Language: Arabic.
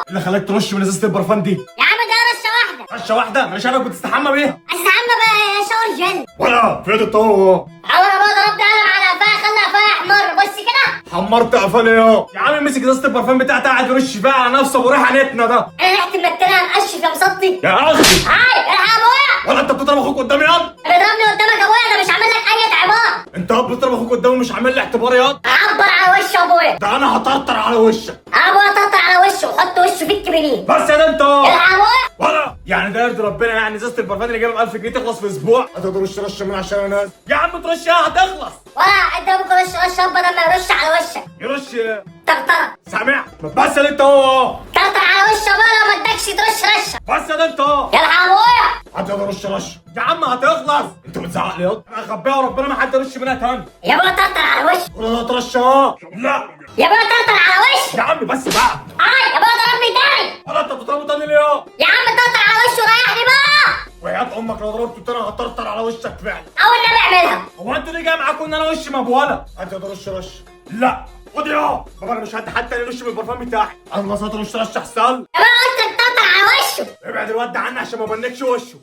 اللي خلاك ترش من ازازه البرفان دي؟ يا عم ده رشه واحده. رشه واحده؟ مش انا كنت تستحمى بيها. استحمى بقى يا شاور جل. ولا فين الطاوه؟ عمر بقى ضربت قلم على قفاها خلى قفاها احمر. بص كده. حمرت قفل ايه يا عم؟ مسك ازازه البرفان بتاعتي قاعد يرش فيها على نفسه ابو ريحه نتنا ده. انا ريحتي مبتلها مقشف يا مسطي. يا اخي هاي الحق ابويا. ولا انت بتضرب اخوك قدامي ياض؟ بيضربني قدامك ابويا، ده مش عامل لك اي تعبان. انت بتضرب اخوك قدامي مش عامل لي اعتبار ياض؟ عبر على وشه ابويا. ده انا هطرطر على وشك. ابويا طرطر على وشه وحط وشه فيك كبيرين. بس يا ده انت الحق ابويا. ولا يعني ده يرضي ربنا يعني ازازه البرفان اللي جايبها ب 1000 جنيه تخلص في اسبوع؟ هتقدر ترش من عشان انا ناس يا عم ترشها هتخلص. ولا انت ابوك رش بدل ما يرش على وشك. يرش طرطره. سامع؟ بس يا ده انت اهو. طرطر على وشه بقى لو ما ادكش ترش رشه. بس يا ده انت اهو. الحق ابويا. هتقدر رش يا عم هتخلص. انت بتزعق لي ياض؟ انا اخبيها وربنا ما حد يرش منها تاني. يا ابويا طرطر على وشه. ولا ترشها لا يا ابويا طرطر على وشه. يا عم بس بقى. هاي يا ابويا ضربني تاني. ولا انت بتضربه تاني ليه يا؟ يا عم طرطر على وشه وريحني بقى. وحياة امك لو ضربته تاني هطرطر على وشك فعلا. اول ما اعملها. هو انت ليه جاي معاكم ان انا وشي مبوله؟ انت ترش رش لا خد يا بابا انا مش هدي حد تاني يرش من البرفان بتاعي. انا بس هترش رش احسن. يا ابويا قلت طرطر على وشه. ابعد الواد ده عني عشان ما بنكش وشه.